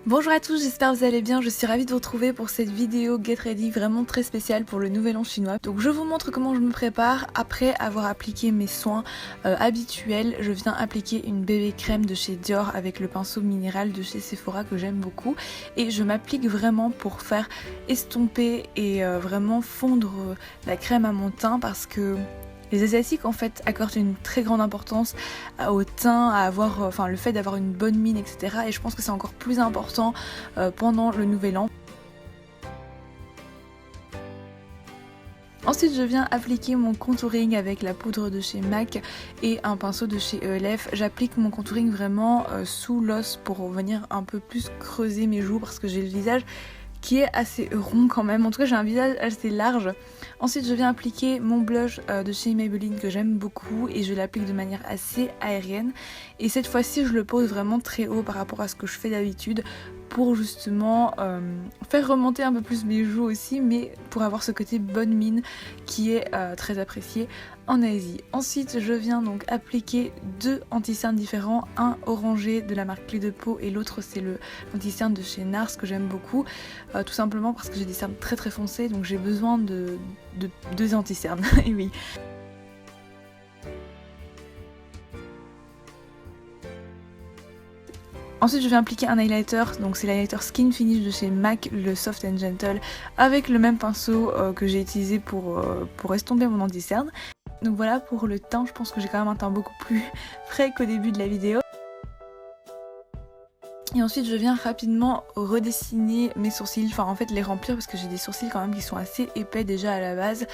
Bonjour à tous, j'espère que vous allez bien, je suis ravie de vous retrouver pour cette vidéo Get Ready vraiment très spéciale pour le nouvel an chinois. Donc je vous montre comment je me prépare après avoir appliqué mes soins habituels. Je viens appliquer une bébé crème de chez Dior avec le pinceau minéral de chez Sephora que j'aime beaucoup. Et je m'applique vraiment pour faire estomper et vraiment fondre la crème à mon teint parce que les Asiatiques en fait accordent une très grande importance au teint, à avoir, le fait d'avoir une bonne mine, etc. Et je pense que c'est encore plus important pendant le nouvel an. Ensuite je viens appliquer mon contouring avec la poudre de chez MAC et un pinceau de chez ELF. J'applique mon contouring vraiment sous l'os pour venir un peu plus creuser mes joues parce que j'ai le visage qui est assez rond quand même, en tout cas j'ai un visage assez large. Ensuite je viens appliquer mon blush de chez Maybelline que j'aime beaucoup et je l'applique de manière assez aérienne et cette fois-ci je le pose vraiment très haut par rapport à ce que je fais d'habitude pour justement faire remonter un peu plus mes joues aussi, mais pour avoir ce côté bonne mine qui est très apprécié en Asie. Ensuite je viens donc appliquer deux anti-cernes différents, un orangé de la marque Clé de Peau et l'autre c'est le anti-cerne de chez NARS que j'aime beaucoup, tout simplement parce que j'ai des cernes très très foncées donc j'ai besoin de deux anti-cernes. Et oui. Ensuite je vais appliquer un highlighter, donc c'est l'highlighter Skin Finish de chez MAC, le Soft and Gentle, avec le même pinceau que j'ai utilisé pour estomper mon anti-cerne. Donc voilà pour le teint, je pense que j'ai quand même un teint beaucoup plus frais qu'au début de la vidéo. Et ensuite je viens rapidement redessiner mes sourcils, enfin en fait les remplir parce que j'ai des sourcils quand même qui sont assez épais déjà à la base.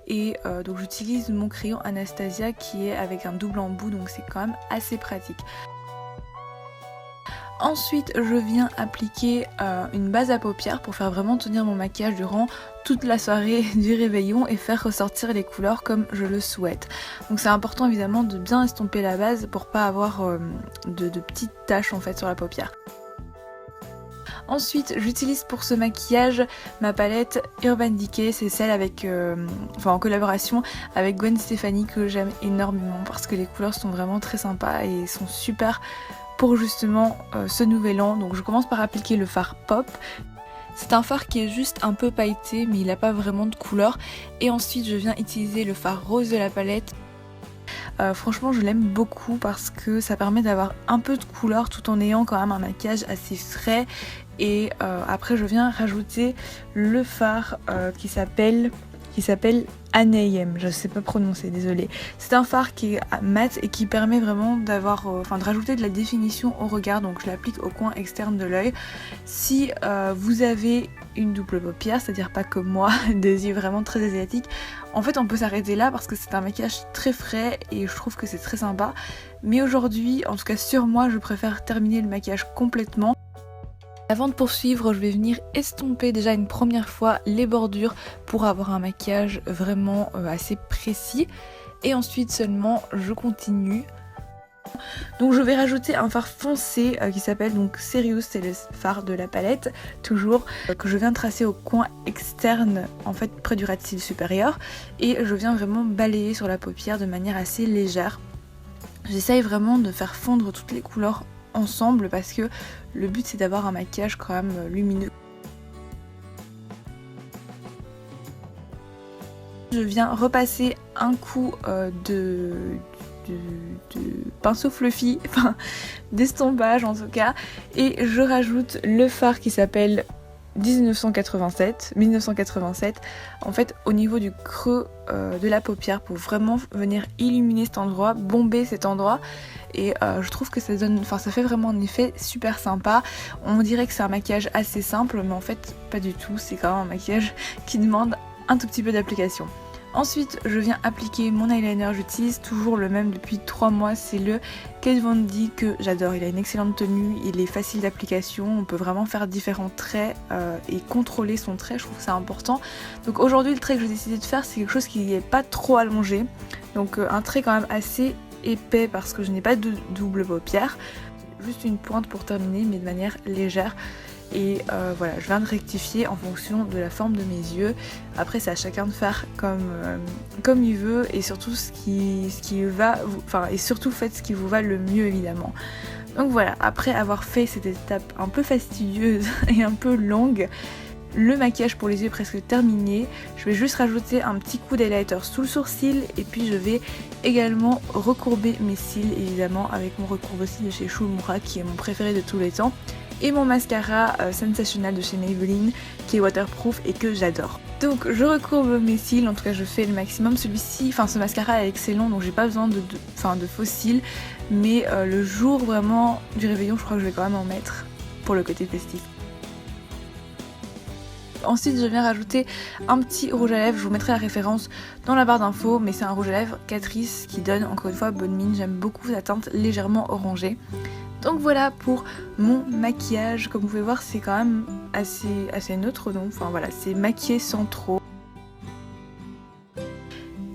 Et donc j'utilise mon crayon Anastasia qui est avec un double embout, donc c'est quand même assez pratique. Ensuite je viens appliquer une base à paupières pour faire vraiment tenir mon maquillage durant toute la soirée du réveillon et faire ressortir les couleurs comme je le souhaite. Donc c'est important évidemment de bien estomper la base pour pas avoir de petites taches en fait sur la paupière. Ensuite j'utilise pour ce maquillage ma palette Urban Decay, c'est celle avec, en collaboration avec Gwen Stefani que j'aime énormément parce que les couleurs sont vraiment très sympas et sont super pour justement ce nouvel an. Donc je commence par appliquer le fard Pop. C'est un fard qui est juste un peu pailleté mais il n'a pas vraiment de couleur. Et ensuite je viens utiliser le fard rose de la palette. Franchement je l'aime beaucoup parce que ça permet d'avoir un peu de couleur tout en ayant quand même un maquillage assez frais. Et après je viens rajouter le fard qui s'appelle Anayem, je sais pas prononcer, désolée. C'est un fard qui est mat et qui permet vraiment d'avoir, de rajouter de la définition au regard, donc je l'applique au coin externe de l'œil. Si vous avez une double paupière, c'est-à-dire pas comme moi, des yeux vraiment très asiatiques, en fait on peut s'arrêter là parce que c'est un maquillage très frais et je trouve que c'est très sympa. Mais aujourd'hui, en tout cas sur moi, je préfère terminer le maquillage complètement. Avant de poursuivre, je vais venir estomper déjà une première fois les bordures pour avoir un maquillage vraiment assez précis. Et ensuite seulement je continue. Donc je vais rajouter un fard foncé qui s'appelle donc Serious, c'est le fard de la palette, toujours, que je viens tracer au coin externe, en fait près du ras de cils supérieur. Et je viens vraiment balayer sur la paupière de manière assez légère. J'essaye vraiment de faire fondre toutes les couleurs ensemble parce que le but c'est d'avoir un maquillage quand même lumineux. Je viens repasser un coup de pinceau fluffy, enfin d'estompage en tout cas, et je rajoute le fard qui s'appelle 1987 en fait au niveau du creux de la paupière pour vraiment venir illuminer cet endroit, bomber cet endroit. Et je trouve que ça fait vraiment un effet super sympa. On dirait que c'est un maquillage assez simple mais en fait pas du tout, c'est quand même un maquillage qui demande un tout petit peu d'application. Ensuite je viens appliquer mon eyeliner, j'utilise toujours le même depuis 3 mois, c'est le Kat Von D que j'adore, il a une excellente tenue, il est facile d'application, on peut vraiment faire différents traits et contrôler son trait, je trouve que c'est important. Donc aujourd'hui le trait que j'ai décidé de faire c'est quelque chose qui n'est pas trop allongé, donc un trait quand même assez épais parce que je n'ai pas de double paupière, juste une pointe pour terminer mais de manière légère. Et voilà, je viens de rectifier en fonction de la forme de mes yeux. Après c'est à chacun de faire comme il veut et surtout ce qui va, et surtout faites ce qui vous va le mieux évidemment. Donc voilà, après avoir fait cette étape un peu fastidieuse et un peu longue, le maquillage pour les yeux est presque terminé. Je vais juste rajouter un petit coup d'highlighter sous le sourcil et puis je vais également recourber mes cils, évidemment avec mon recourbe-cils de chez Schulmura qui est mon préféré de tous les temps, et mon mascara Sensational de chez Maybelline qui est waterproof et que j'adore. Donc je recourbe mes cils, en tout cas je fais le maximum. Celui-ci, enfin ce mascara est excellent, donc j'ai pas besoin de faux cils, mais le jour vraiment du réveillon je crois que je vais quand même en mettre pour le côté festif. Ensuite je viens rajouter un petit rouge à lèvres, je vous mettrai la référence dans la barre d'infos, mais c'est un rouge à lèvres Catrice qui donne encore une fois bonne mine, j'aime beaucoup sa teinte légèrement orangée. Donc voilà pour mon maquillage, comme vous pouvez voir c'est quand même assez neutre, donc enfin voilà, c'est maquillé sans trop.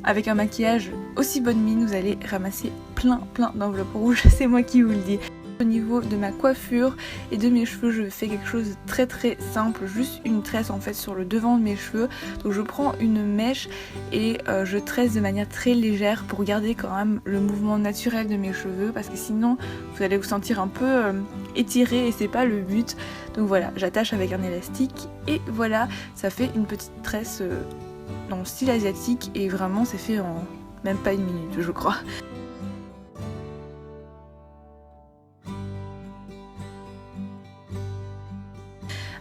Avec un maquillage aussi bonne mine, vous allez ramasser plein d'enveloppes rouges, c'est moi qui vous le dis. Au niveau de ma coiffure et de mes cheveux, je fais quelque chose de très simple, juste une tresse en fait sur le devant de mes cheveux. Donc je prends une mèche et je tresse de manière très légère pour garder quand même le mouvement naturel de mes cheveux, parce que sinon vous allez vous sentir un peu étiré et c'est pas le but. Donc voilà, j'attache avec un élastique et voilà, ça fait une petite tresse dans le style asiatique et vraiment c'est fait en même pas une minute je crois.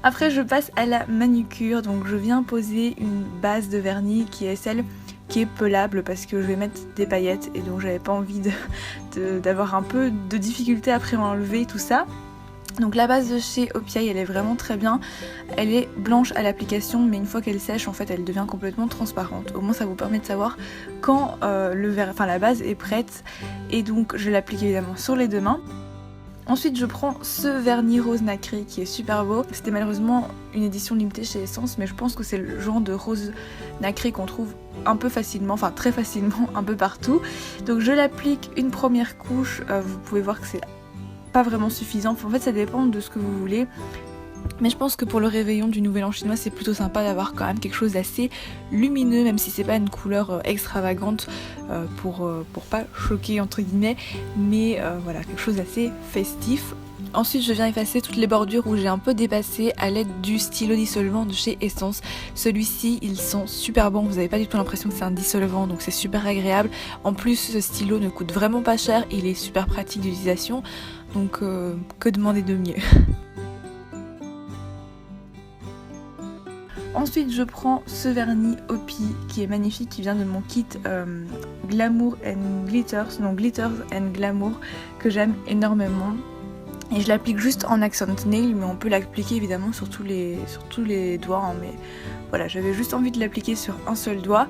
Après je passe à la manucure, donc je viens poser une base de vernis qui est celle qui est pelable parce que je vais mettre des paillettes et donc j'avais pas envie d'avoir un peu de difficulté après à enlever tout ça. Donc la base de chez Opiaille elle est vraiment très bien, elle est blanche à l'application mais une fois qu'elle sèche en fait elle devient complètement transparente. Au moins ça vous permet de savoir quand la base est prête et donc je l'applique évidemment sur les deux mains. Ensuite je prends ce vernis rose nacré qui est super beau. C'était malheureusement une édition limitée chez Essence, mais je pense que c'est le genre de rose nacré qu'on trouve un peu facilement, enfin très facilement un peu partout. Donc je l'applique une première couche, vous pouvez voir que c'est pas vraiment suffisant. En fait ça dépend de ce que vous voulez. Mais je pense que pour le réveillon du Nouvel An chinois c'est plutôt sympa d'avoir quand même quelque chose d'assez lumineux, même si c'est pas une couleur extravagante pour pas choquer entre guillemets, mais voilà, quelque chose d'assez festif. Ensuite je viens effacer toutes les bordures où j'ai un peu dépassé à l'aide du stylo dissolvant de chez Essence. Celui-ci il sent super bon, vous n'avez pas du tout l'impression que c'est un dissolvant, donc c'est super agréable. En plus ce stylo ne coûte vraiment pas cher, il est super pratique d'utilisation, donc que demander de mieux. Ensuite je prends ce vernis Opi qui est magnifique, qui vient de mon kit Glamour and Glitters, donc Glitters and Glamour, que j'aime énormément. Et je l'applique juste en accent nail, mais on peut l'appliquer évidemment sur tous les doigts, hein, mais voilà, j'avais juste envie de l'appliquer sur un seul doigt.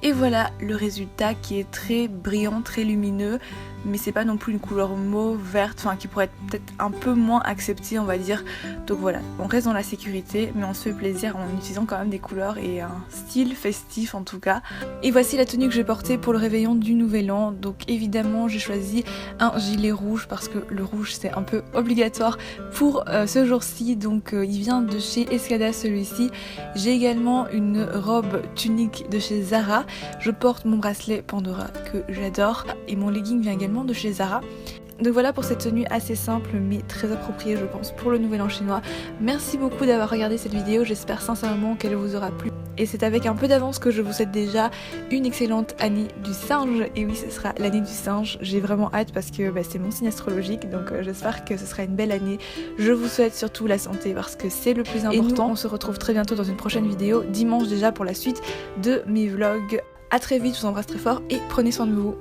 Et voilà le résultat qui est très brillant, très lumineux, mais c'est pas non plus une couleur mauve, verte, enfin qui pourrait être peut-être un peu moins acceptée on va dire. Donc voilà, on reste dans la sécurité mais on se fait plaisir en utilisant quand même des couleurs et un style festif en tout cas. Et voici la tenue que j'ai portée pour le réveillon du Nouvel An. Donc évidemment j'ai choisi un gilet rouge parce que le rouge c'est un peu obligatoire pour ce jour-ci, donc il vient de chez Escada celui-ci. J'ai également une robe tunique de chez Zara. Je porte mon bracelet Pandora que j'adore et mon legging vient également de chez Zara. Donc voilà pour cette tenue assez simple mais très appropriée je pense pour le Nouvel An chinois. Merci beaucoup d'avoir regardé cette vidéo, j'espère sincèrement qu'elle vous aura plu. Et c'est avec un peu d'avance que je vous souhaite déjà une excellente année du singe. Et oui, ce sera l'année du singe, j'ai vraiment hâte parce que c'est mon signe astrologique, donc j'espère que ce sera une belle année. Je vous souhaite surtout la santé parce que c'est le plus important. Et nous, on se retrouve très bientôt dans une prochaine vidéo, dimanche déjà pour la suite de mes vlogs. A très vite, je vous embrasse très fort et prenez soin de vous.